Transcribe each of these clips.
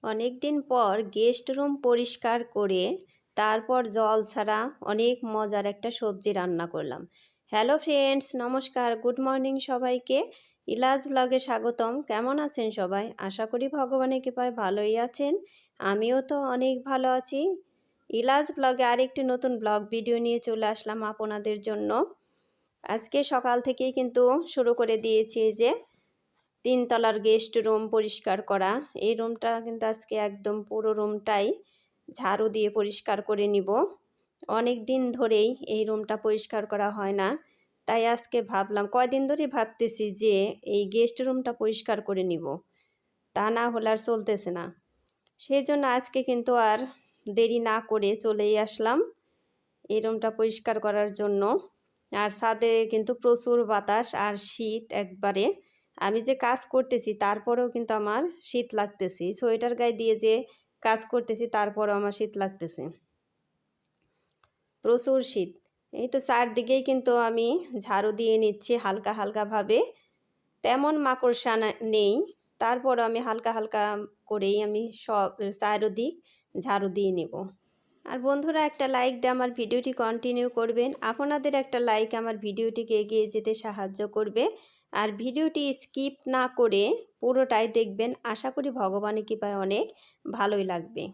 অনেক দিন পর গেস্ট রুম পরিষ্কার করে তারপর জল ছাড়া অনেক মজার একটা সবজি রান্না করলাম। হ্যালো ফ্রেন্ডস, নমস্কার, গুড মর্নিং সবাইকে। ইলাজ ব্লগে স্বাগতম। কেমন আছেন সবাই? আশা করি ভগবানের কৃপায় ভালোই আছেন। আমিও তো অনেক ভালো আছি। ইলাজ ব্লগে আরেকটি নতুন ব্লগ ভিডিও নিয়ে চলে আসলাম আপনাদের জন্য। আজকে সকাল থেকেই কিন্তু শুরু করে দিয়েছি যে 3 তলার গেস্ট রুম পরিষ্কার করা। এই রুমটা কিন্তু আজকে একদম পুরো রুমটাই ঝাড়ু দিয়ে পরিষ্কার করে নিব। অনেক দিন ধরেই এই রুমটা পরিষ্কার করা হয় না, তাই আজকে ভাবলাম, কয়দিন ধরেই ভাবতেছি যে এই গেস্ট রুমটা পরিষ্কার করে নিব, তা না হলে আর চলতেছে না। সেই জন্য আজকে কিন্তু আর দেরি না করে চলেই আসলাম এই রুমটা পরিষ্কার করার জন্য। আর ছাদে কিন্তু প্রচুর বাতাস আর শীত একবারে। আমি যে কাজ করতেছি তারপরেও কিন্তু আমার শীত লাগতেছে। সোয়েটার গায়ে দিয়ে যে কাজ করতেছি তারপরেও আমার শীত লাগতেছে, প্রচুর শীত। এই তো চারদিকেই কিন্তু আমি ঝাড়ু দিয়ে নিচ্ছি হালকা হালকাভাবে। তেমন মাকড়সা নেই, তারপরও আমি হালকা হালকা করেই আমি সব চারদিক ঝাড়ু দিয়ে নেব। আর বন্ধুরা, একটা লাইক দিয়ে আমার ভিডিওটি কন্টিনিউ করবেন। আপনাদের একটা লাইক আমার ভিডিওটিকে এগিয়ে যেতে সাহায্য করবে। আর ভিডিওটি স্কিপ না করে পুরোটাই দেখবেন, আশা করি ভগবানের কৃপায় অনেক ভালোই লাগবে।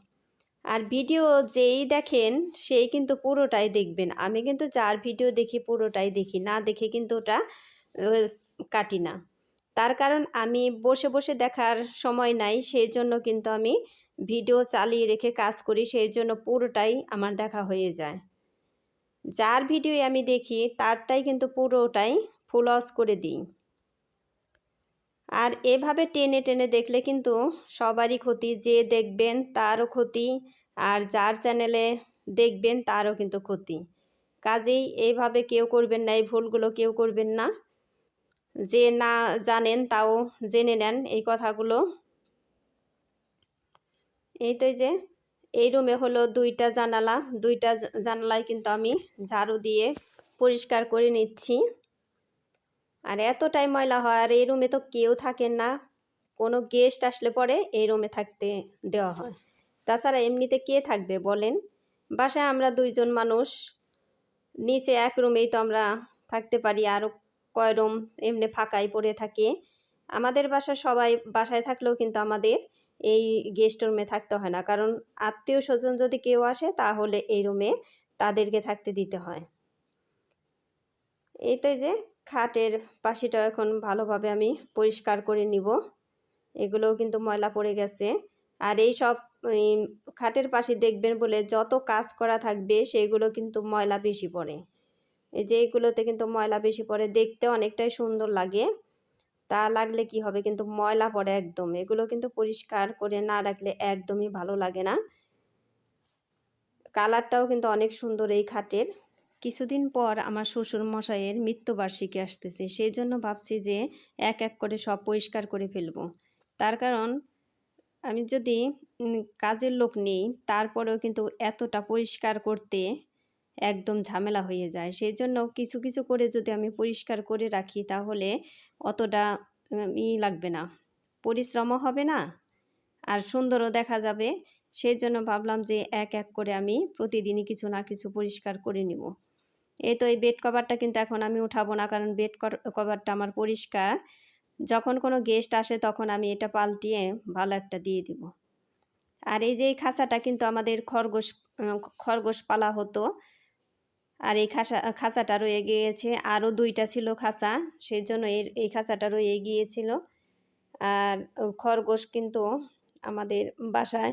আর ভিডিও যেই দেখেন সেই কিন্তু পুরোটাই দেখবেন। আমি কিন্তু যার ভিডিও দেখি পুরোটাই দেখি, না দেখে কিন্তু ওটা কাটি না। তার কারণ আমি বসে বসে দেখার সময় নাই, সেই জন্য কিন্তু আমি ভিডিও চালিয়ে রেখে কাজ করি, সেই জন্য পুরোটাই আমার দেখা হয়ে যায়। যার ভিডিও আমি দেখি তারটাই কিন্তু পুরোটাই ফুল ওয়াচ করে দিই। আর এভাবে টেনে টেনে দেখলে কিন্তু সবারই ক্ষতি, যে দেখবেন তারও ক্ষতি, আর যার চ্যানেলে দেখবেন তারও কিন্তু ক্ষতি। কাজেই এইভাবে কেউ করবেন না, এই ভুলগুলো কেউ করবেন না। যে না জানেন তাও জেনে নেন এই কথাগুলো। এই তো যে এই রুমে হলো 2টা জানালা, 2টা জানালায় কিন্তু আমি ঝাড়ু দিয়ে পরিষ্কার করে নিচ্ছি। আর এতটাই ময়লা হয়, আর এই রুমে তো কেউ থাকেন না, কোনো গেস্ট আসলে পরে এই রুমে থাকতে দেওয়া হয়। তাছাড়া এমনিতে কে থাকবে বলেন? বাসায় আমরা 2জন মানুষ, নিচে এক রুমেই তো আমরা থাকতে পারি, আরও কয় রুম এমনি ফাঁকাই পড়ে থাকে। আমাদের বাসায় সবাই বাসায় থাকলেও কিন্তু আমাদের এই গেস্ট রুমে থাকতে হয় না, কারণ আত্মীয় স্বজন যদি কেউ আসে তাহলে এই রুমে তাদেরকে থাকতে দিতে হয়। এই তো যে খাটের পাশিটা এখন ভালোভাবে আমি পরিষ্কার করে নিব। এগুলোও কিন্তু ময়লা পড়ে গেছে। আর এই সব খাটের পাশে দেখবেন বলে যত কাজ করা থাকবে সেগুলো কিন্তু ময়লা বেশি পড়ে। এই যে এগুলোতে কিন্তু ময়লা বেশি পড়ে, দেখতে অনেকটাই সুন্দর লাগে, তা লাগলে কি হবে, কিন্তু ময়লা পড়ে একদম। এগুলো কিন্তু পরিষ্কার করে না রাখলে একদমই ভালো লাগে না। কালারটাও কিন্তু অনেক সুন্দর এই খাটের। কিছুদিন পর আমার শ্বশুর মশাইয়ের মৃত্যুবার্ষিকী আসতেছে, সেই জন্য ভাবছি যে এক এক করে সব পরিষ্কার করে ফেলবো। তার কারণ আমি যদি কাজের লোক নেই তারপরেও কিন্তু এতটা পরিষ্কার করতে একদম ঝামেলা হয়ে যায়। সেই জন্য কিছু কিছু করে যদি আমি পরিষ্কার করে রাখি তাহলে অতটা লাগবে না, পরিশ্রমও হবে না, আর সুন্দরও দেখা যাবে। সেই জন্য ভাবলাম যে এক এক করে আমি প্রতিদিনই কিছু না কিছু পরিষ্কার করে নিব। এই তো এই বেড কভারটা কিন্তু এখন আমি উঠাবো না, কারণ বেড কভারটা আমার পরিষ্কার। যখন কোনো গেস্ট আসে তখন আমি এটা পাল্টিয়ে ভালো একটা দিয়ে দিব। আর এই যে এই খাঁচাটা কিন্তু আমাদের খরগোশ পালা হতো, আর এই খাঁচাটা রয়ে গিয়েছে। আরও 2টা ছিল খাঁচা, সেই জন্য এই খাঁচাটা রয়ে গিয়েছিল। আর খরগোশ কিন্তু আমাদের বাসায়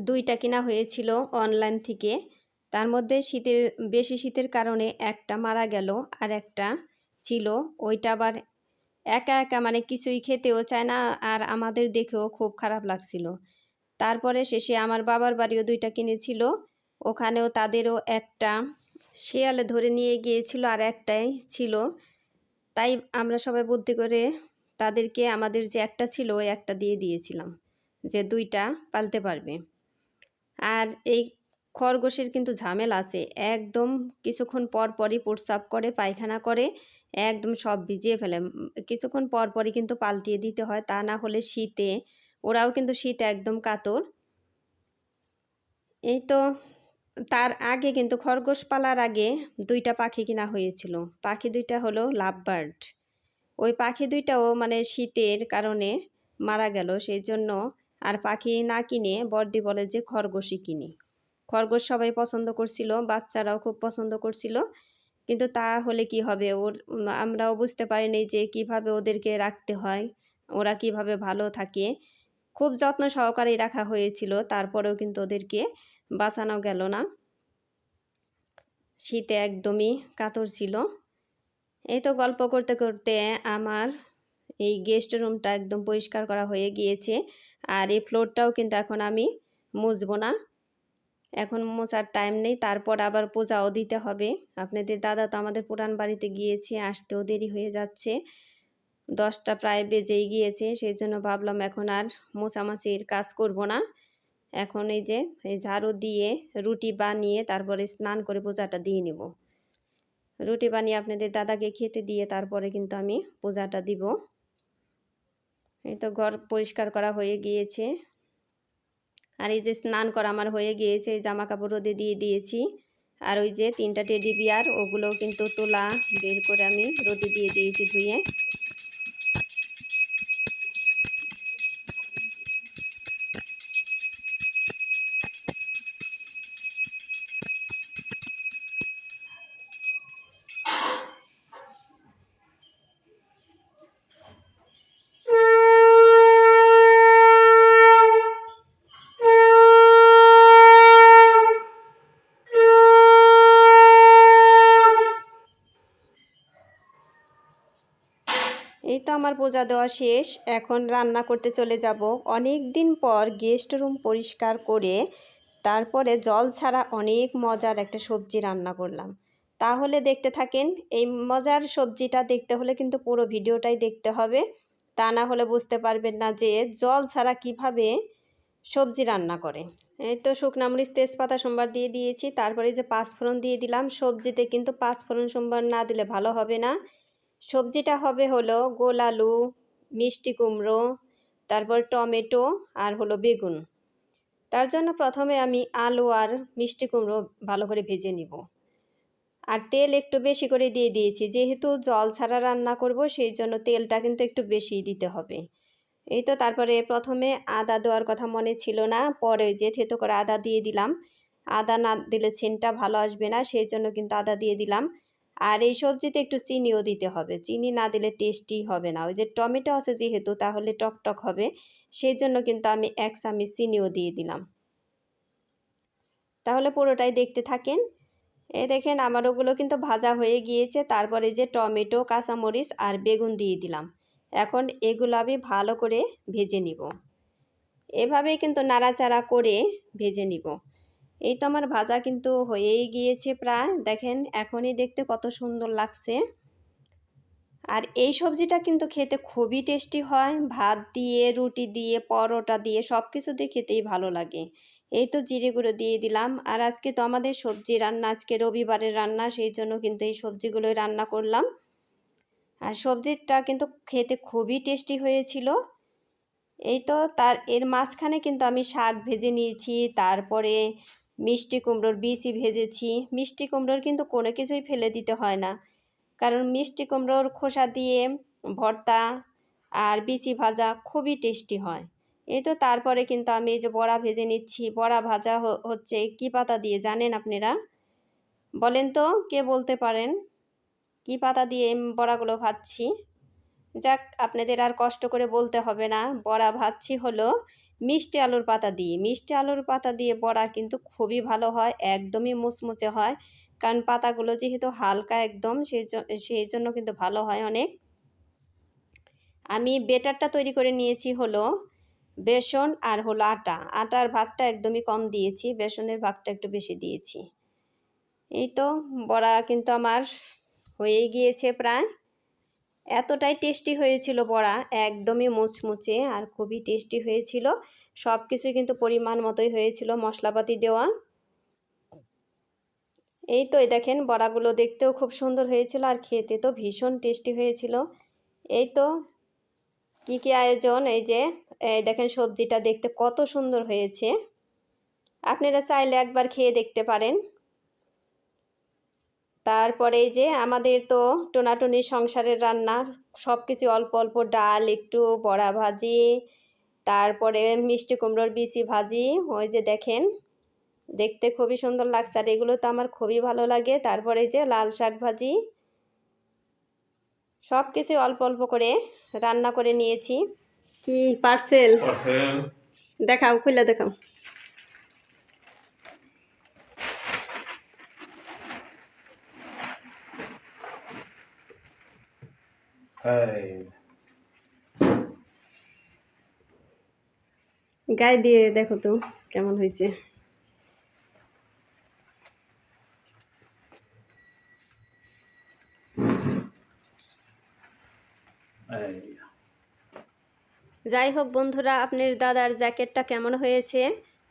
2টা কিনা হয়েছিল অনলাইন থেকে। তার মধ্যে বেশি শীতের কারণে একটা মারা গেল, আর একটা ছিল, ওইটা আবার একা একা মানে কিছুই খেতেও চায় না, আর আমাদের দেখেও খুব খারাপ লাগছিল। তারপরে শেষে আমার বাবার বাড়িও 2টা কিনেছিল, ওখানেও তাদেরও একটা শেয়ালে ধরে নিয়ে গিয়েছিল আর একটাই ছিল। তাই আমরা সবাই বুদ্ধি করে তাদেরকে আমাদের যে একটা ছিল ওই একটা দিয়ে দিয়েছিলাম, যে 2টা পালতে পারবে। আর এই খরগোশের কিন্তু ঝামেলা আছে, একদম কিছুক্ষণ পর পরই প্রস্রাব করে, পায়খানা করে, একদম সব ভিজিয়ে ফেলে। কিছুক্ষণ পর পরই কিন্তু পাল্টিয়ে দিতে হয়, তা না হলে শীতে ওরাও কিন্তু শীতে একদম কাতর, এই তো তার আগে কিন্তু খরগোশ পালার আগে 2টা পাখি কিনা হয়েছিল। পাখি 2টা হলো লাভ বার্ড। ওই পাখি 2টাও মানে শীতের কারণে মারা গেল। সেই জন্য আর পাখি না কিনে বড়দি বলে যে খরগোশই কিনি। খরগোশ সবাই পছন্দ করছিল, বাচ্চারাও খুব পছন্দ করছিল। কিন্তু তা হলে কি হবে, আমরাও বুঝতে পারিনি যে কিভাবে ওদেরকে রাখতে হয়, ওরা কিভাবে ভালো থাকে। খুব যত্ন সহকারেই রাখা হয়েছিল, তারপরেও কিন্তু ওদেরকে বাঁচানো গেল না। শীতে একদমই কাতর ছিল। এই তো গল্প করতে করতে আমার এই গেস্ট রুমটা একদম পরিষ্কার করা হয়ে গিয়েছে। আর এই ফ্লোরটাও কিন্তু এখন আমি মুছবো না, এখন মোছার টাইম নেই। তারপর আবার পূজাও দিতে হবে। আপনাদের দাদা তো আমাদের পুরান বাড়িতে গিয়েছে, আসতেও দেরি হয়ে যাচ্ছে, 10টা প্রায় বেজেই গিয়েছে। সেই জন্য ভাবলাম এখন আর মোছামাছির কাজ করব না। এখন এই যে এই ঝাড়ু দিয়ে রুটি বানিয়ে তারপরে স্নান করে পূজাটা দিয়ে নেব। রুটি বানিয়ে আপনাদের দাদাকে খেতে দিয়ে তারপরে কিন্তু আমি পূজাটা দিব। এই তো ঘর পরিষ্কার করা হয়ে গিয়েছে। আর এই যে স্নান করা আমার হয়ে গিয়েছে, জামা কাপড় রোদে দিয়ে দিয়েছি। আর ওই যে 3টা টেডি বিয়ার, ওগুলোও কিন্তু তোলা বের করে আমি রোদে দিয়ে দিয়েছি ধুয়ে। এই তো আমার পূজা দেওয়া শেষ, এখন রান্না করতে চলে যাব। অনেক দিন পর গেস্ট রুম পরিষ্কার করে তারপরে জল ছাড়া অনেক মজার একটা সবজি রান্না করলাম। তাহলে দেখতে থাকেন। এই মজার সবজিটা দেখতে হলে কিন্তু পুরো ভিডিওটাই দেখতে হবে, তা না হলে বুঝতে পারবেন না যে জল ছাড়া কিভাবে সবজি রান্না করে। এই তো শুকনো মরিচ তেজপাতা সম্বার দিয়ে দিয়েছি, তারপরে যে পাঁচফোড়ন দিয়ে দিলাম। সবজিতে কিন্তু পাঁচফোড়ন সম্বার না দিলে ভালো হবে না। সবজিটা হবে হলো গোল আলু, মিষ্টি কুমড়ো, তারপর টমেটো আর হলো বেগুন। তার জন্য প্রথমে আমি আলু আর মিষ্টি কুমড়ো ভালো করে ভেজে নিব। আর তেল একটু বেশি করে দিয়ে দিয়েছি, যেহেতু জল ছাড়া রান্না করব সেই জন্য তেলটা কিন্তু একটু বেশিই দিতে হবে। এই তো তারপরে প্রথমে আদা দেওয়ার কথা মনে ছিল না, পরে যে থেতো করে আদা দিয়ে দিলাম। আদা না দিলে সেন্টটা ভালো আসবে না, সেই জন্য কিন্তু আদা দিয়ে দিলাম। আর এই সবজিতে একটু চিনিও দিতে হবে, চিনি না দিলে টেস্টি হবে না। ওই যে টমেটো আছে যেহেতু, তাহলে টকটক হবে, সেই জন্য কিন্তু আমি 1 চামচ চিনিও দিয়ে দিলাম। তাহলে পুরোটাই দেখতে থাকেন। এই দেখেন আমার ওগুলো কিন্তু ভাজা হয়ে গিয়েছে। তারপরে যে টমেটো, কাঁচামরিচ আর বেগুন দিয়ে দিলাম। এখন এগুলো আমি ভালো করে ভেজে নিব। এভাবেই কিন্তু নাড়াচাড়া করে ভেজে নিব। এই তো আমার ভাজা কিন্তু হয়েই গিয়েছে প্রায়, দেখেন এখনই দেখতে কত সুন্দর লাগছে। আর এই সবজিটা কিন্তু খেতে খুবই টেস্টি হয়, ভাত দিয়ে, রুটি দিয়ে, পরোটা দিয়ে, সব কিছু দিয়ে খেতেই ভালো লাগে। এই তো জিরে গুঁড়ো দিয়ে দিলাম। আর আজকে তো আমাদের সবজি রান্না, আজকে রবিবারের রান্না, সেই জন্য কিন্তু এই সবজিগুলোই রান্না করলাম। আর সবজিটা কিন্তু খেতে খুবই টেস্টি হয়েছিল। এই তো এর মাঝখানে কিন্তু আমি শাক ভেজে নিয়েছি, তারপরে মিষ্টি কুমড়োর বীজই ভেজেছি। মিষ্টি কুমড়োর কিন্তু কোনো কিছুই ফেলে দিতে হয় না, কারণ মিষ্টি কুমড়োর খোসা দিয়ে ভর্তা আর বিচি ভাজা খুবই টেস্টি হয়। এই তো তারপরে কিন্তু আমি এই যে বড়া ভেজে নিচ্ছি। বড়া ভাজা হচ্ছে কি পাতা দিয়ে জানেন আপনারা? বলেন তো, কে বলতে পারেন কি পাতা দিয়ে বড়াগুলো ভাজছি? যাক, আপনাদের আর কষ্ট করে বলতে হবে না। বড়া ভাজছি হলো মিষ্টি আলুর পাতা দিয়ে। মিষ্টি আলুর পাতা দিয়ে বড়া কিন্তু খুবই ভালো হয়, একদমই মুচমুচে হয়। কারণ পাতাগুলো যেহেতু হালকা একদম, সেই জন্য কিন্তু ভালো হয় অনেক। আমি বেটারটা তৈরি করে নিয়েছি হলো বেসন আর হলো আটা। আটার ভাগটা একদমই কম দিয়েছি, বেসনের ভাগটা একটু বেশি দিয়েছি। এই তো বড়া কিন্তু আমার হয়েই গিয়েছে প্রায়। এতটাই টেস্টি হয়েছিল বড়া, একদমই মুচমুচে আর খুবই টেস্টি হয়েছিল। সব কিছুই কিন্তু পরিমাণ মতোই হয়েছিল, মশলাপাতি দেওয়া। এই তো এই দেখেন বড়াগুলো দেখতেও খুব সুন্দর হয়েছিল আর খেতে তো ভীষণ টেস্টি হয়েছিল। এই তো কি আয়োজন, এই যে এই দেখেন সবজিটা দেখতে কত সুন্দর হয়েছে। আপনারা চাইলে একবার খেয়ে দেখতে পারেন। তারপরে এই যে আমাদের তো টোনাটুনি সংসারের রান্না, সব কিছু অল্প অল্প, ডাল একটু, বড়া ভাজি, তারপরে মিষ্টি কুমড়োর বিচি ভাজি, ওই যে দেখেন দেখতে খুবই সুন্দর লাগছে, আর এগুলো তো আমার খুবই ভালো লাগে। তারপরে এই যে লাল শাক ভাজি, সব কিছু অল্প অল্প করে রান্না করে নিয়েছি। কি পার্সেল দেখাও, খুলে দেখাও। গায়ে দিয়ে দেখো তো কেমন হয়েছে। যাই হোক বন্ধুরা, আপনার দাদার জ্যাকেটটা কেমন হয়েছে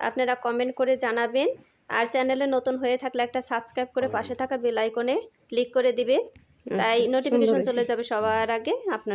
আপনারা কমেন্ট করে জানাবেন। আর চ্যানেলে নতুন হয়ে থাকলে একটা সাবস্ক্রাইব করে পাশে থাকা বেল আইকনে ক্লিক করে দিবে, তাই নোটিফিকেশন চলে যাবে সবার আগে আপনার